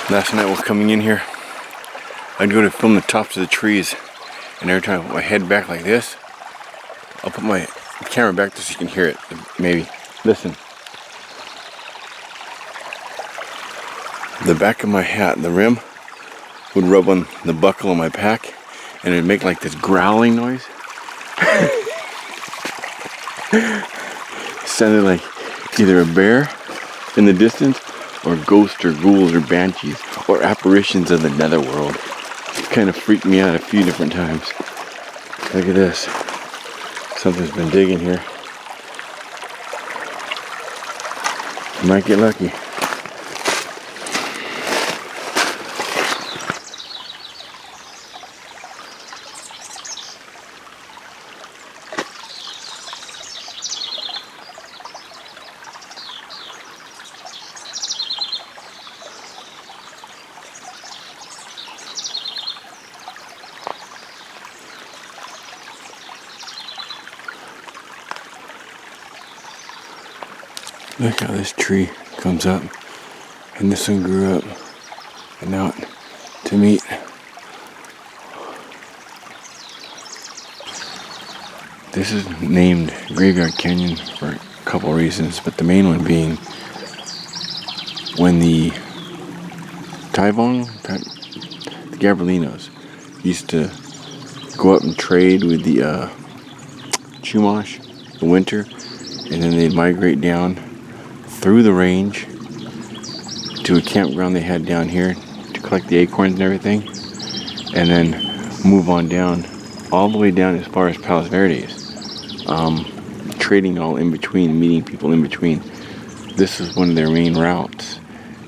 Last night while coming in here, I'd go to film the tops of the trees, and every time I put my head back like this, I'll put my camera back so you can hear it, maybe. Listen. The back of my hat, the rim, would rub on the buckle of my pack, and it'd make like this growling noise. Sounded like either a bear in the distance, or ghosts or ghouls or banshees or apparitions of the netherworld. It kind of freaked me out a few different times. Look at this. Something's been digging here. Might get lucky. Look how this tree comes up, and this one grew up and out to meet. This is named Graveyard Canyon for a couple reasons, but the main one being when the Gabrielinos used to go up and trade with the Chumash, the winter, and then they'd migrate down through the range to a campground they had down here to collect the acorns and everything, and then move on down, all the way down as far as Palos Verdes, trading all in between, meeting people in between. This is one of their main routes.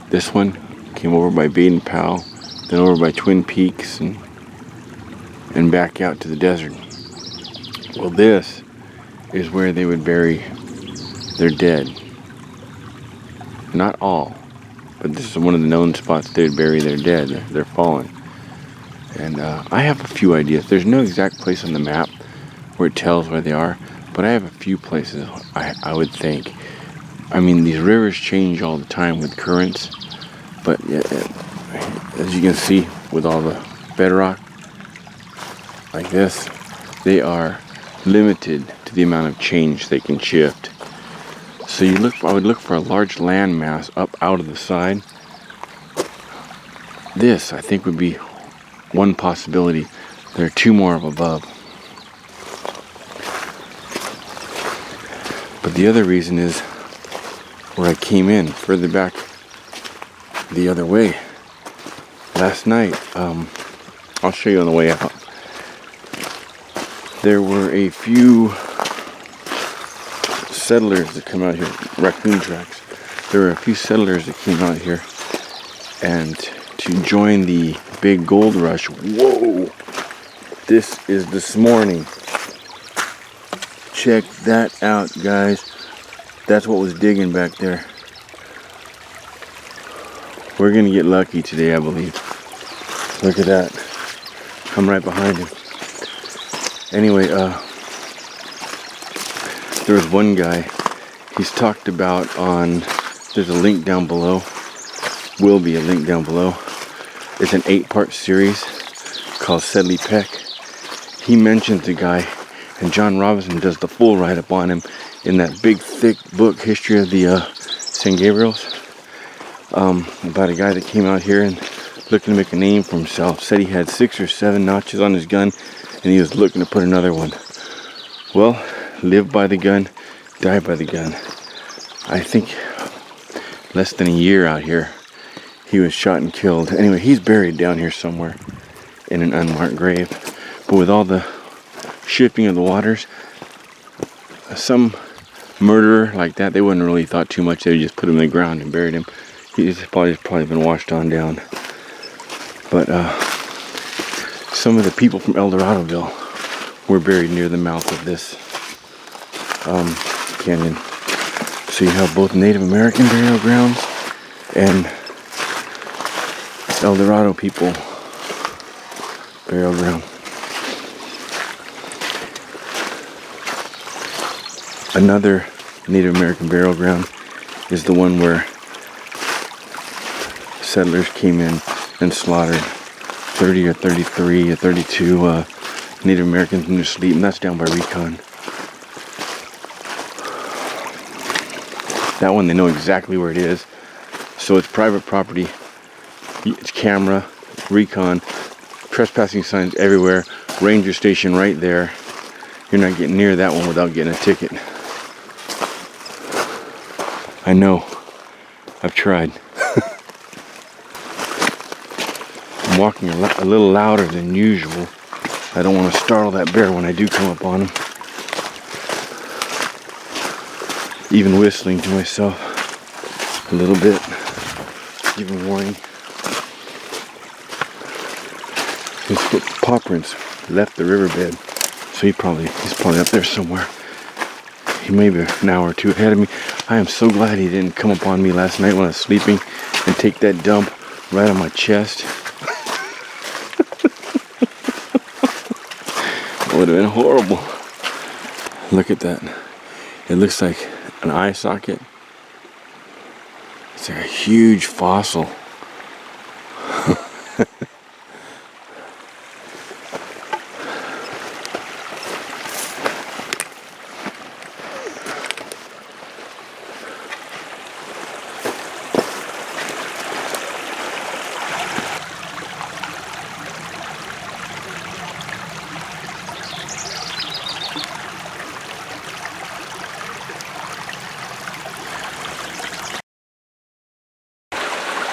This one came over by Baden Powell, then over by Twin Peaks, and back out to the desert. Well, this is where they would bury their dead. Not all, but this is one of the known spots they would bury their dead, their fallen. And I have a few ideas. There's no exact place on the map where it tells where they are, but I have a few places I would think. I mean, these rivers change all the time with currents, but as you can see with all the bedrock like this, they are limited to the amount of change they can shift. So I would look for a large land mass up out of the side. This, I think, would be one possibility. There are two more up above. But the other reason is where I came in, further back the other way. Last night, I'll show you on the way out. There were a few settlers that come out here, raccoon tracks. There were a few settlers that came out here and to join the big gold rush. Whoa! This is this morning. Check that out, guys. That's what was digging back there. We're gonna get lucky today, I believe. Look at that. I'm right behind him. Anyway, there was one guy, he's talked about on, there's a link down below, will be a link down below. It's an 8-part series called Sedley Peck. He mentions the guy, and John Robinson does the full write-up on him in that big, thick book, History of the San Gabriels, about a guy that came out here and looking to make a name for himself. Said he had 6 or 7 notches on his gun, and he was looking to put another one. Well, live by the gun, die by the gun. I think less than a year out here, he was shot and killed. Anyway, he's buried down here somewhere in an unmarked grave. But with all the shifting of the waters, some murderer like that, they wouldn't really thought too much. They would just put him in the ground and buried him. He's probably been washed on down. But some of the people from Eldoradoville were buried near the mouth of this canyon. So you have both Native American burial grounds and Eldorado people burial ground. Another Native American burial ground is the one where settlers came in and slaughtered 30 or 33 or 32 Native Americans in their sleep, and that's down by Recon. That one they know exactly where it is, so it's private property. It's camera, Recon, trespassing signs everywhere, ranger station right there. You're not getting near that one without getting a ticket. I know, I've tried. I'm walking a little louder than usual. I don't want to startle that bear when I do come up on him. Even whistling to myself a little bit, even warning. His paw prints left the riverbed, so he's probably up there somewhere. He may be an hour or two ahead of me. I am so glad he didn't come up on me last night when I was sleeping and take that dump right on my chest. It would have been horrible. Look at that. It looks like an eye socket. It's like a huge fossil.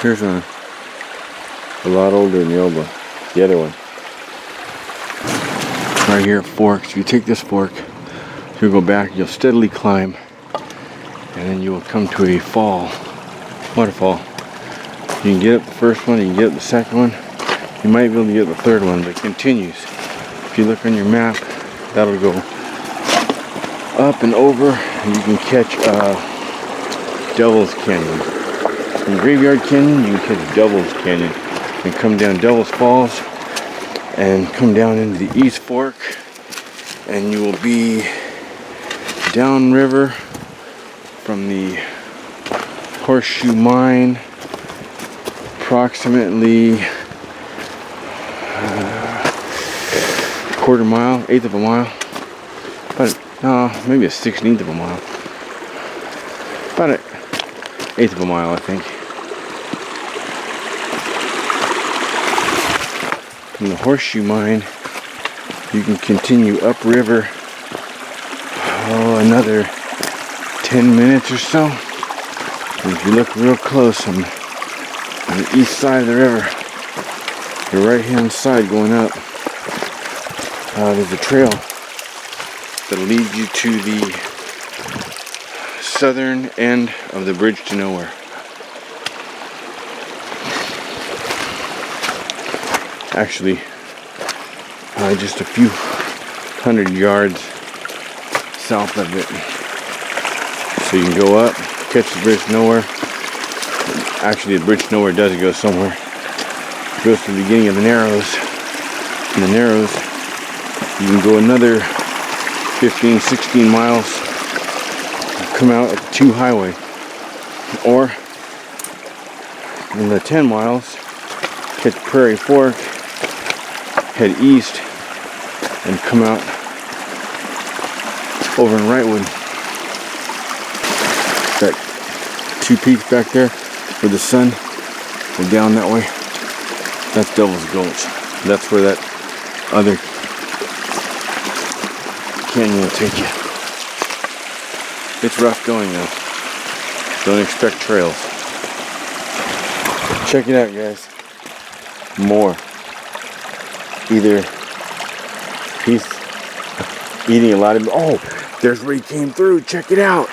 Here's one, a lot older than the old one, the other one. Right here it forks. You take this fork, you'll go back, you'll steadily climb, and then you will come to a waterfall. You can get up the first one, you can get up the second one, you might be able to get up the third one, but it continues. If you look on your map, that'll go up and over, and you can catch Devil's Canyon. From Graveyard Canyon, you can catch Devil's Canyon and come down Devil's Falls and come down into the East Fork, and you will be downriver from the Horseshoe Mine, approximately quarter mile, eighth of a mile, but maybe a 16th of a mile, about an eighth of a mile, I think. From the Horseshoe Mine, you can continue upriver, another 10 minutes or so. And if you look real close on the east side of the river, the right hand side going up, there's a trail that leads you to the southern end of the Bridge to Nowhere. Actually, just a few hundred yards south of it. So you can go up, catch the Bridge to Nowhere. Actually, the Bridge to Nowhere does go somewhere. It goes to the beginning of the Narrows. In the Narrows, you can go another 15, 16 miles, come out at the 2 highway. Or, in the 10 miles, catch Prairie Fork, head east, and come out over in Wrightwood. That 2 peaks back there with the sun, and down that way, that's Devil's Gulch. That's where that other canyon will take you. It's rough going though. Don't expect trails. Check it out, guys. More. Either he's eating a lot of... Oh, there's where he came through. Check it out.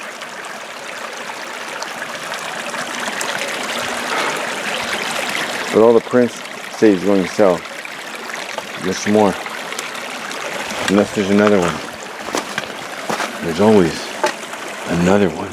But all the prints say he's going south. There's some more. Unless there's another one. There's always another one.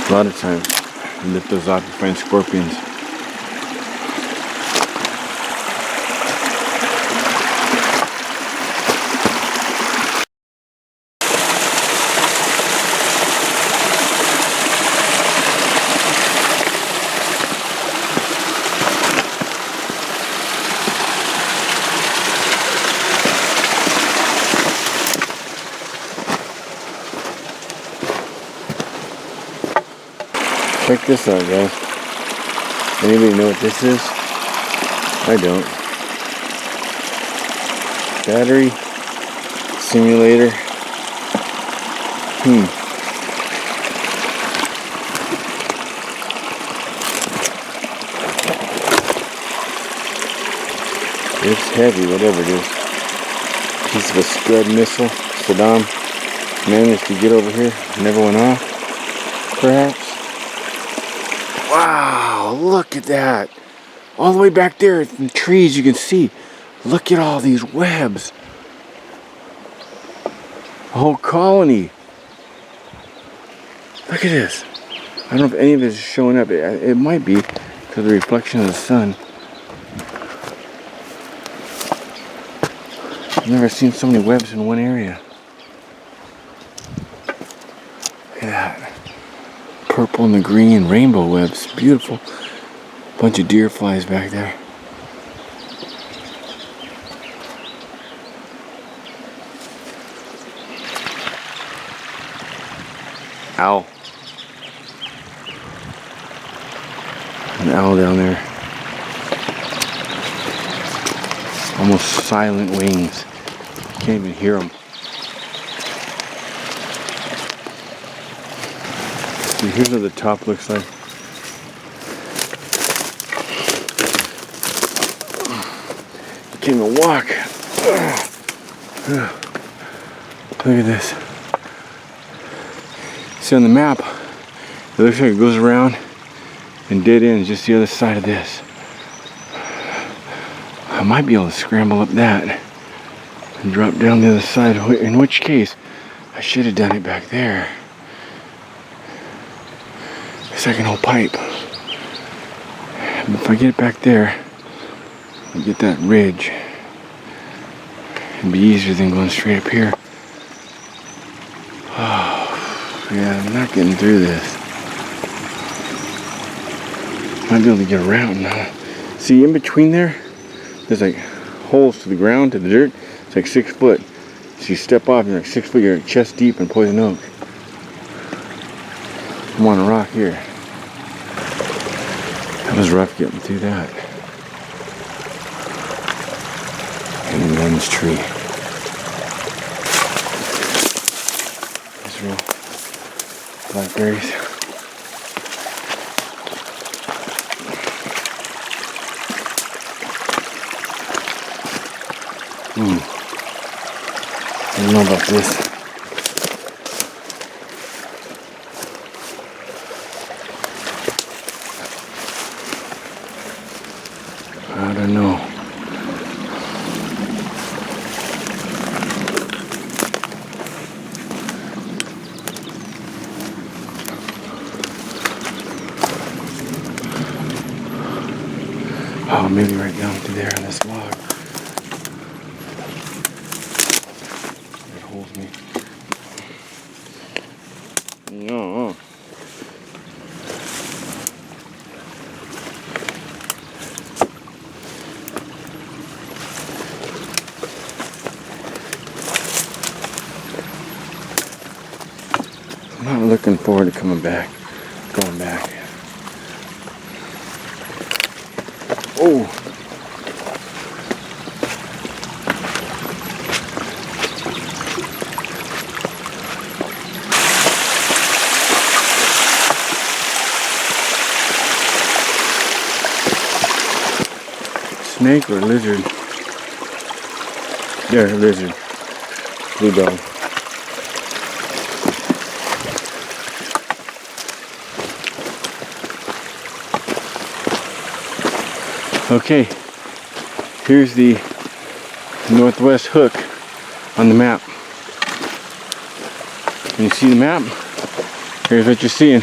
A lot of times, you lift those off, you find scorpions. Check this out, guys. Anybody know what this is? I don't. Battery simulator. It's heavy, whatever it is. Piece of a Scud missile. Saddam managed to get over here. Never went off, perhaps. Wow, look at that. All the way back there in the trees you can see. Look at all these webs. A whole colony. Look at this. I don't know if any of this is showing up. It might be because of the reflection of the sun. I've never seen so many webs in one area. Look at that. Purple and the green rainbow webs. Beautiful. Bunch of deer flies back there. Owl. An owl down there. Almost silent wings. Can't even hear them. See, here's what the top looks like. Can't even walk. Look at this. See on the map, it looks like it goes around and dead ends just the other side of this. I might be able to scramble up that and drop down the other side, in which case I should have done it back there. It's like an old pipe. But if I get it back there, I'll get that ridge. It'd be easier than going straight up here. Oh, yeah, I'm not getting through this. Might be able to get around now. See, in between there's like holes to the ground, to the dirt. It's like 6 foot. So you step off, you're like 6 foot, you're chest deep in poison oak. I'm on a rock here. That was rough getting through that. And then this tree. These real blackberries. I don't know about this. I don't know. Oh, maybe right down to there on this log. It holds me. No. I'm not looking forward to going back. Oh. Snake or lizard? There, lizard. Blue dog. Okay, here's the northwest hook on the map. Can you see the map? Here's what you're seeing.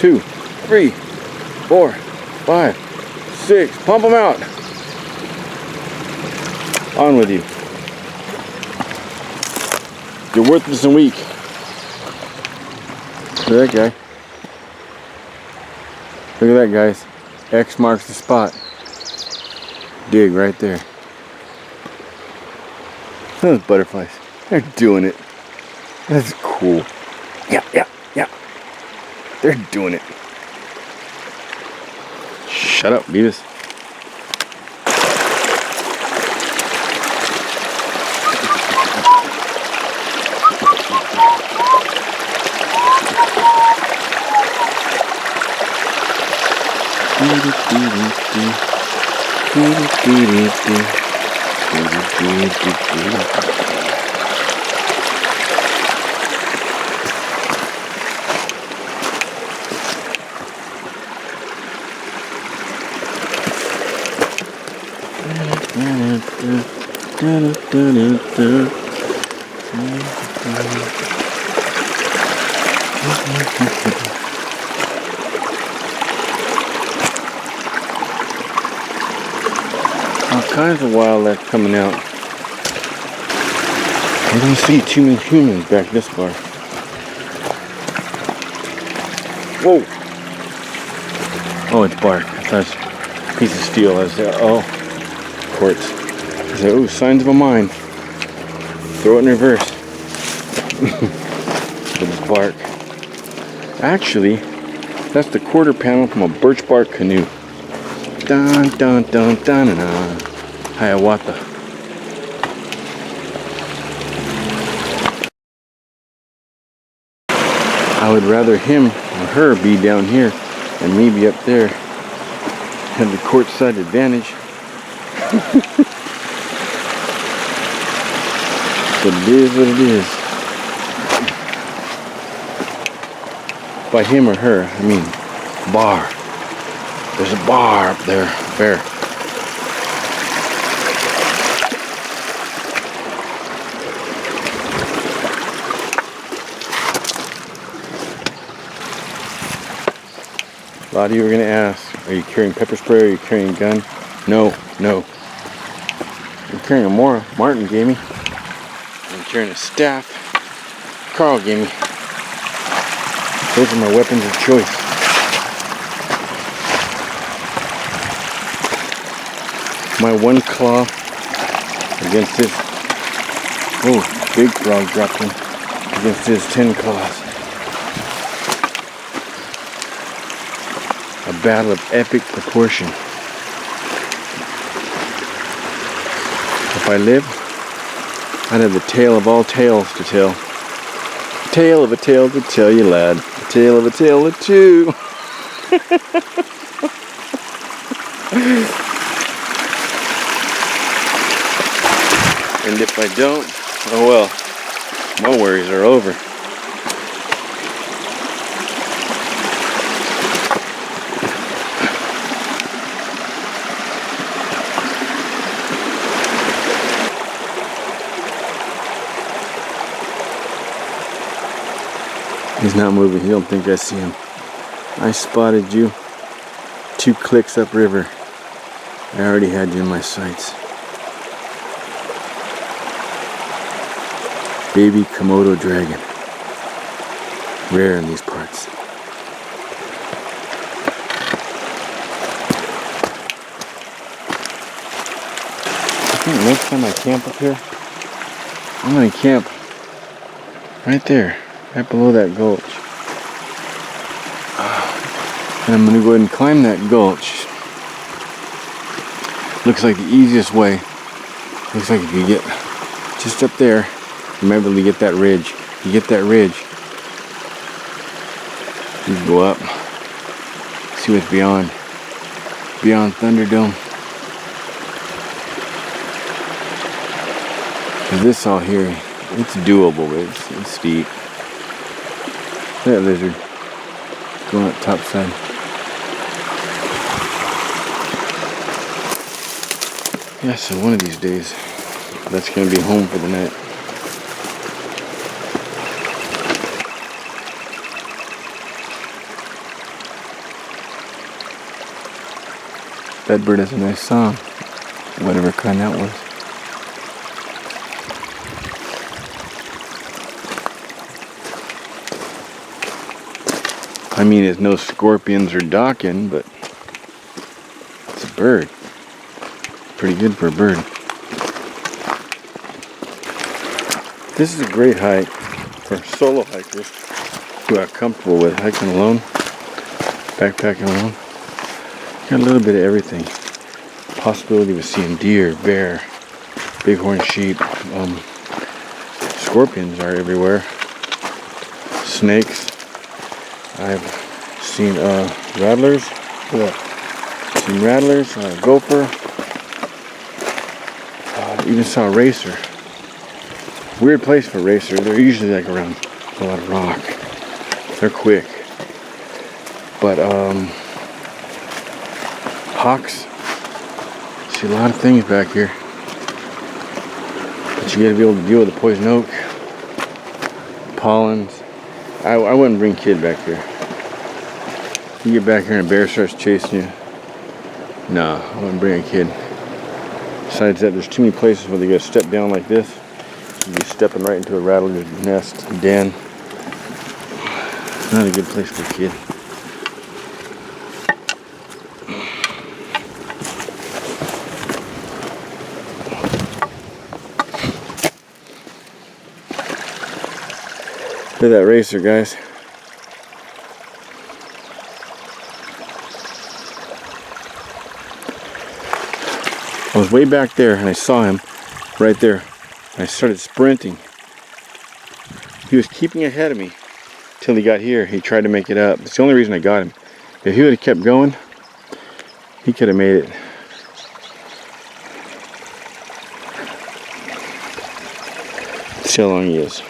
2, 3, 4, 5, 6. Pump them out. On with you. You're worthless and weak. Look at that guy. Look at that, guys. X marks the spot. Dig right there. Those butterflies. They're doing it. That's cool. Yeah. They're doing it. Shut up, Beavis. All kinds of wildlife coming out. I don't see too many humans back this far. Whoa! Oh, it's bark. I thought it was a piece of steel. I was there. Oh, quartz. I said, ooh, signs of a mine. Throw it in reverse. But it's bark. Actually, that's the quarter panel from a birch bark canoe. Dun dun dun dun dun dun. Hiawatha. I would rather him or her be down here and me be up there. Have the court side advantage. But it is what it is. By him or her, I mean bar. There's a bar up there. Bear. A lot of you are going to ask, are you carrying pepper spray? Are you carrying a gun? No. I'm carrying a Martin gave me. I'm carrying a staff Carl gave me. Those are my weapons of choice. My one claw against his, oh, big frog dropped in, against his 10 claws. A battle of epic proportion. If I live, I'd have the tale of all tales to tell. Tale of a tale to tell you, lad. A tale of a tale or two. And if I don't, oh well, my worries are over. He's not moving. He don't think I see him. I spotted you 2 clicks upriver. I already had you in my sights. Baby Komodo dragon. Rare in these parts. I think next time I camp up here, I'm gonna camp right there. Right below that gulch. And I'm going to go ahead and climb that gulch. Looks like the easiest way. Looks like if you get just up there, remember to get that ridge. You get that ridge, you can go up, see what's beyond Thunderdome. And this all here, it's doable, but it's steep. That lizard going up top side. Yeah, so one of these days, that's gonna be home for the night. That bird has a nice song, whatever kind that was. I mean, it's no scorpions or docking, but it's a bird. Pretty good for a bird. This is a great hike for solo hikers who are comfortable with hiking alone, backpacking alone. Got a little bit of everything. Possibility of seeing deer, bear, bighorn sheep. Scorpions are everywhere. Snakes. I've seen rattlers. Seen rattlers, gopher. Even saw a racer. Weird place for a racer. They're usually like around a lot of rock. They're quick. But hawks. See a lot of things back here. But you gotta be able to deal with the poison oak, pollens. I wouldn't bring kid back here. You get back here and a bear starts chasing you. No, I wouldn't bring a kid. Besides that, there's too many places where they gotta step down like this. You'd be stepping right into a rattler's nest, den. Not a good place for a kid. Look at that racer, guys. I was way back there and I saw him right there. And I started sprinting. He was keeping ahead of me till he got here. He tried to make it up. It's the only reason I got him. If he would have kept going, he could have made it. Let's see how long he is.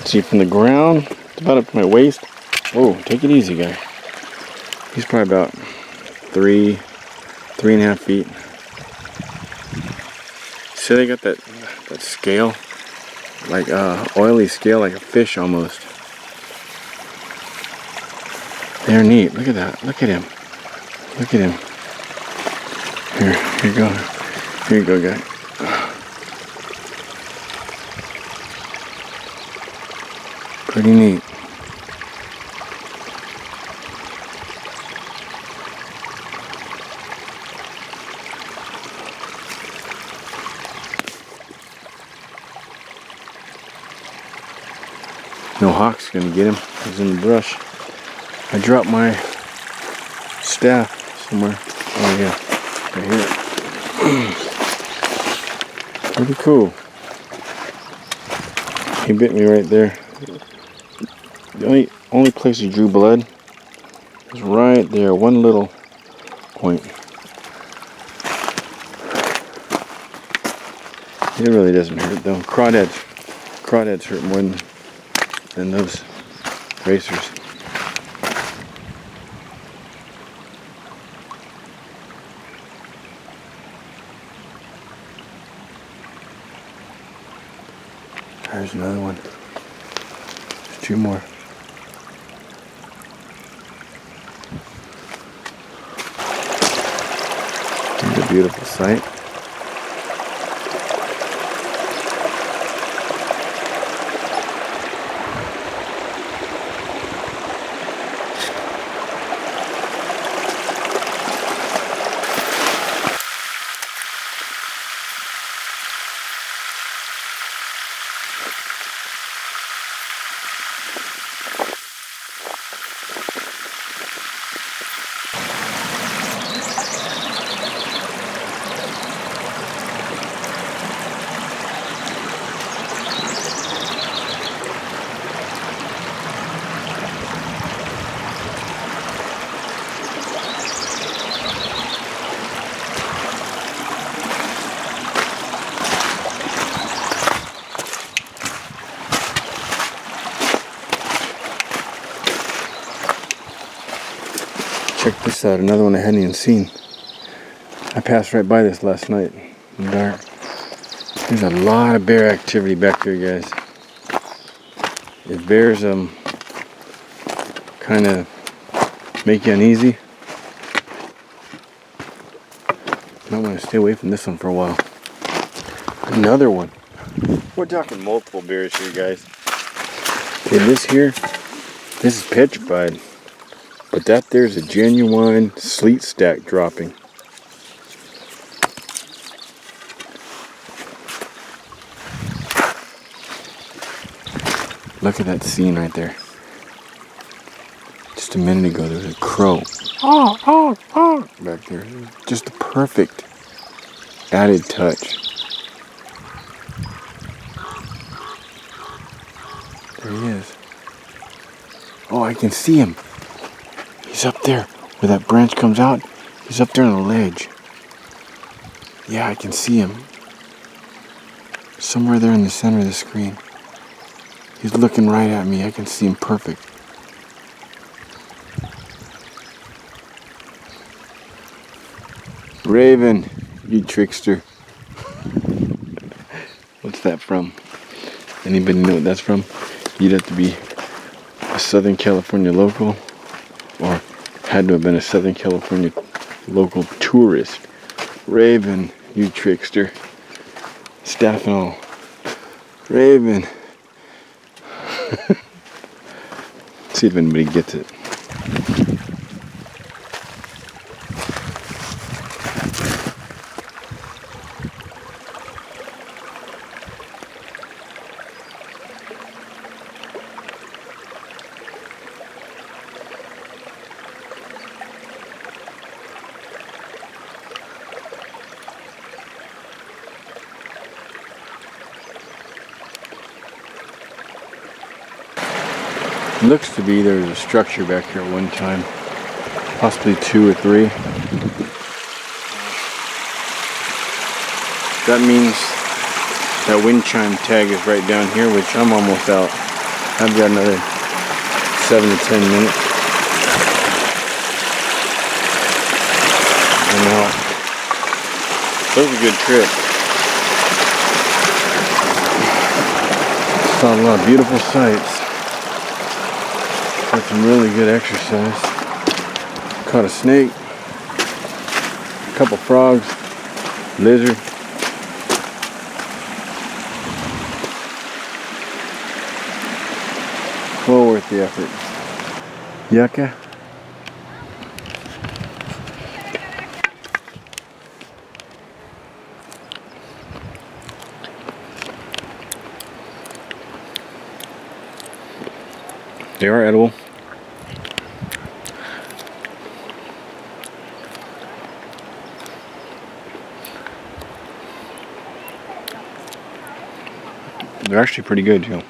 See, from the ground, it's about up to my waist. Whoa, take it easy, guy. He's probably about 3.5 feet. See, they got that scale, like oily scale, like a fish almost. They're neat. Look at that. Look at him. Look at him. Here you go. Here you go, guy. Pretty neat. No hawk's gonna get him. He's in the brush. I dropped my staff somewhere. Oh yeah, right here. Pretty cool. He bit me right there. The only place he drew blood was right there, one little point. It really doesn't hurt though. Crawdads hurt more than those racers. There's another one. There's two more. It's a beautiful sight. Check this out, another one I hadn't even seen. I passed right by this last night in the dark. There's a lot of bear activity back there, guys. If bears kind of make you uneasy, Might want to stay away from this one for a while. Another one. We're talking multiple bears here, guys. Okay, this is petrified. But that there's a genuine sleet stack dropping. Look at that scene right there. Just a minute ago, there was a crow. Back there. Just a perfect added touch. There he is. Oh, I can see him. He's up there where that branch comes out. He's up there on the ledge. Yeah, I can see him. Somewhere there in the center of the screen. He's looking right at me. I can see him perfect. Raven, you trickster. What's that from? Anybody know what that's from? You'd have to be a Southern California local, or had to have been a Southern California local tourist. Raven, you trickster. Staff and all. Raven. See if anybody gets it. Looks to be there was a structure back here at one time, possibly 2 or 3. That means that wind chime tag is right down here, which I'm almost out. I've got another 7 to 10 minutes. I'm out. That was a good trip. Saw a lot of beautiful sights. Got some really good exercise. Caught a snake, a couple frogs, lizard. Well worth the effort. Yucca. They are edible. They're actually pretty good, too.